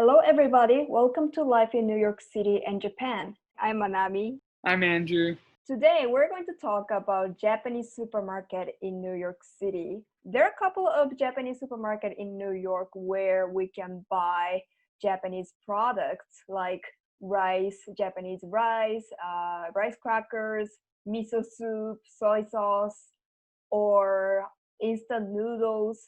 Hello, everybody. Welcome to Life in New York City and Japan. I'm Manami. I'm Andrew. Today, we're going to talk about Japanese supermarket in New York City. There are a couple of Japanese supermarket in New York where we can buy Japanese products like Japanese rice crackers, miso soup, soy sauce, or instant noodles,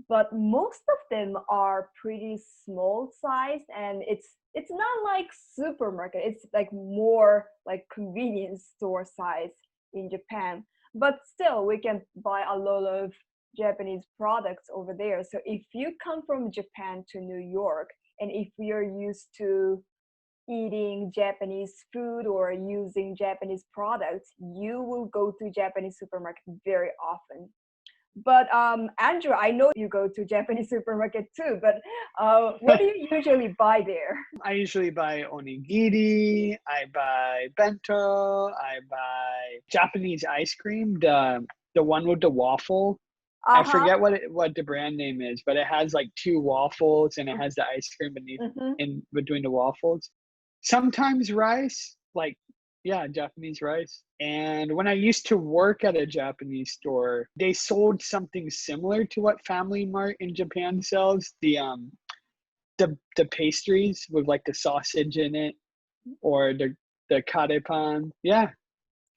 but most of them are pretty small size, and it's not like supermarket, it's like more like convenience store size in Japan, but still we can buy a lot of Japanese products over there. So if you come from Japan to New York, and if you're used to eating Japanese food or using Japanese products, you will go to Japanese supermarket very often. But Andrew, I know you go to Japanese supermarket too, but what do you usually buy there? I usually buy onigiri, I buy bento, I buy Japanese ice cream, the one with the waffle. I Uh-huh. forget what the brand name is, but it has like two waffles and it has the ice cream beneath Mm-hmm. in between the waffles. Sometimes rice, like yeah, Japanese rice. And when I used to work at a Japanese store, they sold something similar to what Family Mart in Japan sells. The pastries with like the sausage in it or the karepan. Yeah,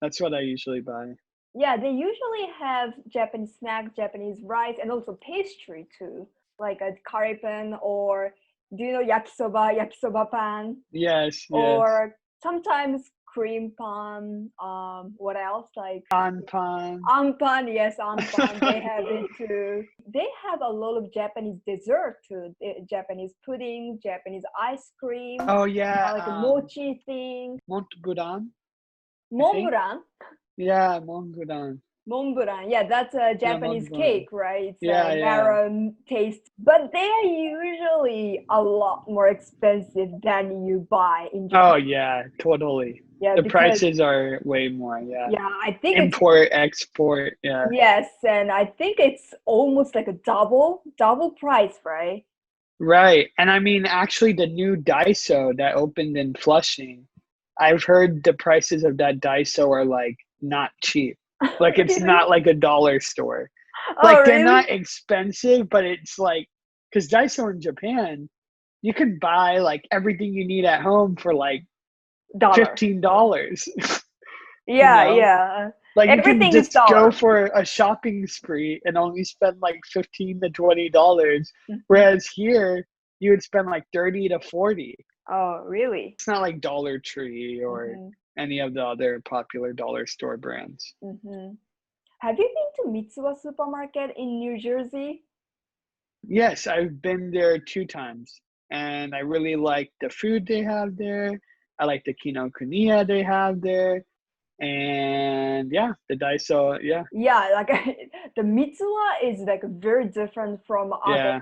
that's what I usually buy. Yeah, they usually have Japanese snack, Japanese rice, and also pastry too, like a karipan, or do you know yakisoba pan, Yes, yes. or sometimes cream pan. What else? Like Anpan. Ampan, yes, ampan. They have it too. They have a lot of Japanese dessert too. Japanese pudding, Japanese ice cream, Oh yeah, like a mochi thing. Montbudan, I think. Montblanc, Yeah, Montbudan. Montblanc. Yeah, that's a Yeah, Japanese Montbudan. cake, right? It's a Yeah, yeah. narrow taste, but they are usually a lot more expensive than you buy in Oh Japan. yeah, totally. Yeah, The because prices are way more, yeah. yeah, I think it's Import, export, yeah. yes, and I think it's almost like a double price, right? Right. And I mean, actually, the new Daiso that opened in Flushing, I've heard the prices of that Daiso are like not cheap. Like it's Really? not like a dollar store. Oh, Like they're really? not expensive, but it's like, because Daiso in Japan, you can buy like everything you need at home for like Dollar. $15, you Yeah, know? yeah. Like you can Everything is just go dollar. for a shopping spree and only spend like $15 to $20. Mhm. Whereas here you would spend like 30 to 40. Oh, really? It's not like Dollar Tree or Mm-hmm. any of the other popular dollar store brands. Mm-hmm. Have you been to Mitsuwa supermarket in New Jersey? Yes, I've been there 2 times and I really like the food they have there. I like the kinokuniya they have there. And yeah, the Daiso, yeah, Yeah, like the Mitsuwa is like very different from other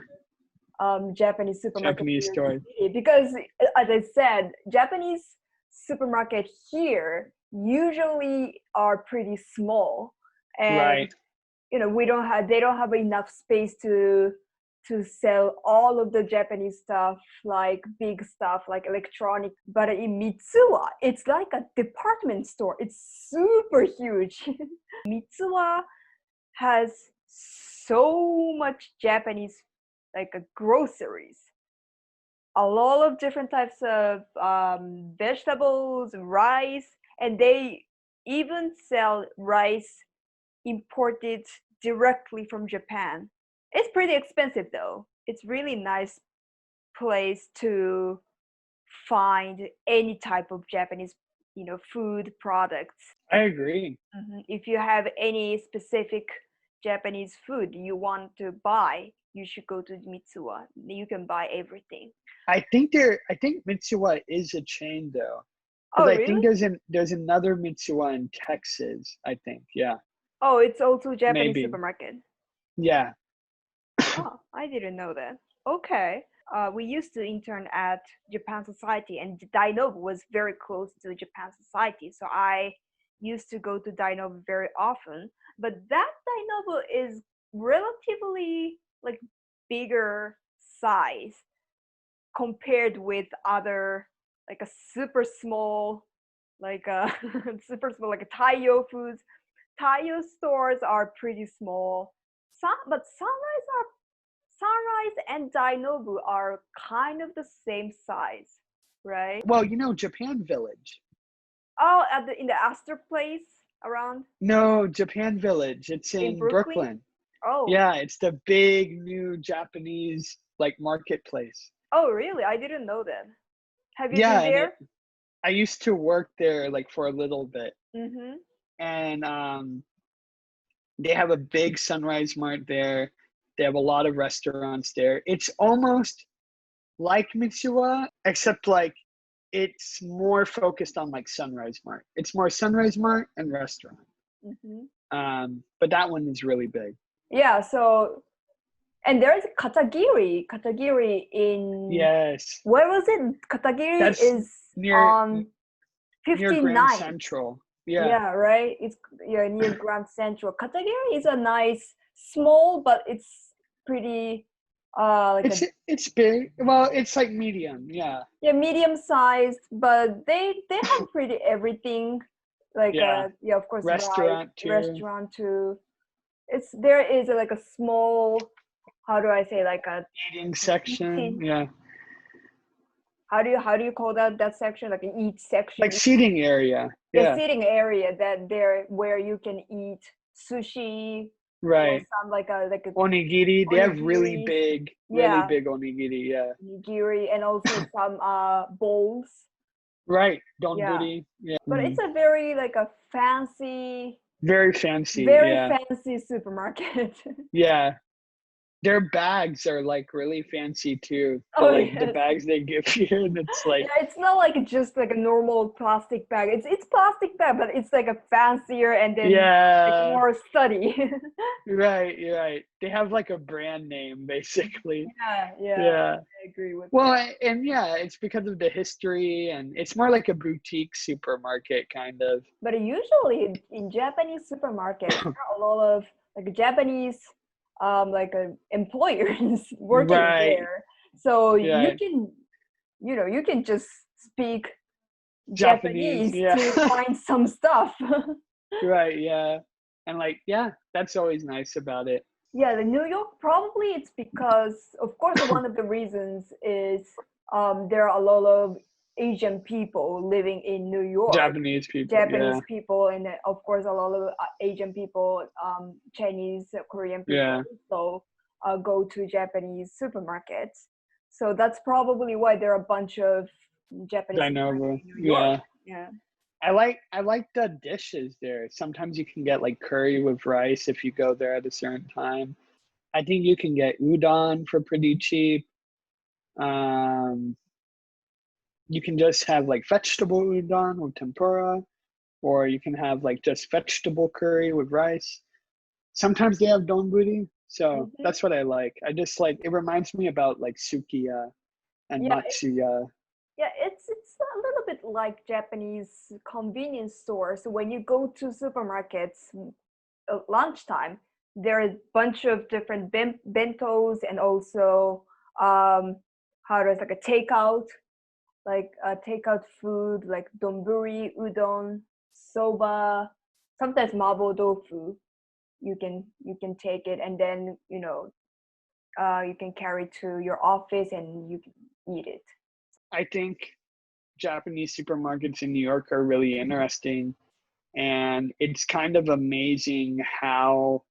yeah, Japanese supermarket in Japanese New York store. City because, as I said, Japanese supermarket here usually are pretty small, and Right. we don't have they don't have enough space to sell all of the Japanese stuff, like big stuff like electronic. But in Mitsuwa, it's like a department store. It's super huge. Mitsuwa has so much Japanese like groceries, a lot of different types of vegetables, rice, and they even sell rice imported directly from Japan. It's pretty expensive though. It's really nice place to find any type of Japanese, food products. I agree. If you have any specific Japanese food you want to buy, you should go to Mitsuwa. You can buy everything. I think Mitsuwa is a chain though. Because Oh, I really? think there's another Mitsuwa in Texas, I think. Yeah. Oh, it's also Japanese Maybe. supermarket. Yeah. Oh, I didn't know that. Okay. We used to intern at Japan Society, and Dainobu was very close to Japan Society. So I used to go to Dainobu very often. But that Dainobu is relatively like bigger size. compared with other like a super small like a super small like a Taiyo foods. Taiyo stores are pretty small. But Sunrise and Dainobu are kind of the same size, right? Well, you know, Japan Village. Oh, in the Astor Place around No, Japan Village. It's in in Brooklyn. Brooklyn. Oh, Yeah, it's the big new Japanese like marketplace. oh, really? I didn't know that. Have you Yeah, been and there? I used to work there like for a little bit. Mm-hmm. And they have a big Sunrise Mart there. They have a lot of restaurants there. It's almost like Mitsuwa, except like it's more focused on like Sunrise Mart. It's more Sunrise Mart and restaurant. Mm-hmm. But that one is really big. Yeah. So, and there's Katagiri. Katagiri in Yes, where was it? Katagiri that's is near on near Grand 59. Central. Yeah, Yeah, right. It's near Grand Central. Katagiri is a nice, small, but it's pretty, like a it's big. Well, it's like medium. Yeah, yeah medium sized, but they have pretty everything. Like yeah. yeah, of course, rice, Restaurant too. restaurant too. It's there is like a small, how do I say, like a Eating section. eating. Yeah, How do you call that section? Like an eat section. like seating area. Yeah, Yeah, sitting area that there where you can eat sushi or right. some like a Onigiri. They have onigiri. really Yeah, big onigiri. Yeah, onigiri and also some bowls. right. Yeah, Donburi. Yeah, but it's a very like a fancy, very fancy. very Yeah, fancy supermarket. yeah. Their bags are like really fancy too. Oh The yes. bags they give you, and it's Yeah, like it's not like just like a normal plastic bag. It's plastic bag, but it's like a fancier and then like yeah, more study. right. They have like a brand name basically. Yeah, Yeah. I agree with Well, that. and yeah, it's because of the history, and it's more like a boutique supermarket kind of. But usually in Japanese supermarkets, there are a lot of like Japanese like employers working Right. there. So Yeah. you can just speak Japanese. Japanese Yeah. to find some stuff. Right. Yeah. And like, yeah, that's always nice about it. Yeah, the New York, probably it's because, of course, one of the reasons is there are a lot of Asian people living in New York, Japanese people. Yeah. Japanese people, and of course, a lot of Asian people, Chinese, Korean people Yeah. also go to Japanese supermarkets. So that's probably why there are a bunch of Japanese supermarkets Dynova. in New York. Yeah. Yeah. I like the dishes there. Sometimes you can get like curry with rice if you go there at a certain time. I think you can get udon for pretty cheap. Um, you can just have like vegetable udon with tempura, or you can have like just vegetable curry with rice. Sometimes they have donburi, so Mhm. that's what I like. I just like it reminds me about like sukiya and Yeah, matsuya. yeah, it's a little bit like Japanese convenience stores. So when you go to supermarkets at lunchtime, there are a bunch of different bentos and also how does like a takeout, like takeout food like donburi, udon, soba, sometimes mabo tofu. You can take it and then you can carry to your office and you can eat it. I think Japanese supermarkets in New York are really interesting, and it's kind of amazing how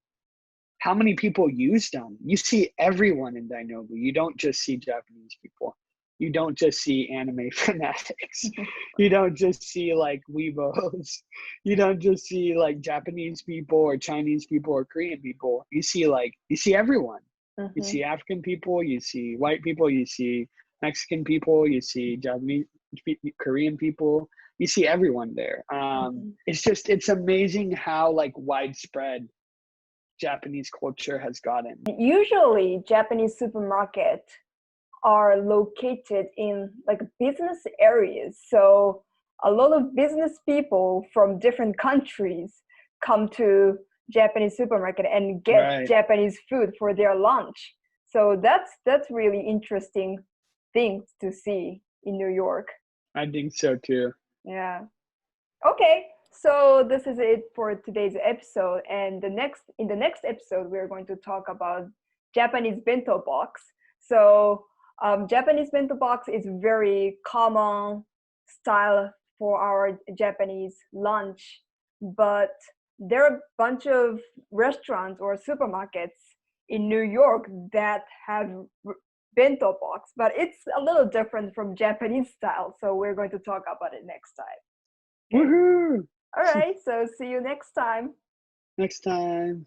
many people use them. You see everyone in Dainobu. You don't just see Japanese people. You don't just see anime fanatics. You don't just see like weebos. You don't just see like Japanese people or Chinese people or Korean people. You see everyone. You Mm-hmm. see African people, you see white people, you see Mexican people, you see Japanese, Korean people. You see everyone there. Mm-hmm. It's amazing how like widespread Japanese culture has gotten. Usually, Japanese supermarkets are located in like business areas. So a lot of business people from different countries come to Japanese supermarket and get Right. Japanese food for their lunch. So that's really interesting thing to see in New York. I think so too. Yeah. Okay, so this is it for today's episode, and in the next episode we're going to talk about Japanese bento box. So Japanese bento box is very common style for our Japanese lunch, but there are a bunch of restaurants or supermarkets in New York that have bento box, but it's a little different from Japanese style. So we're going to talk about it next time. Okay. Woohoo! All right, so see you next time. Next time.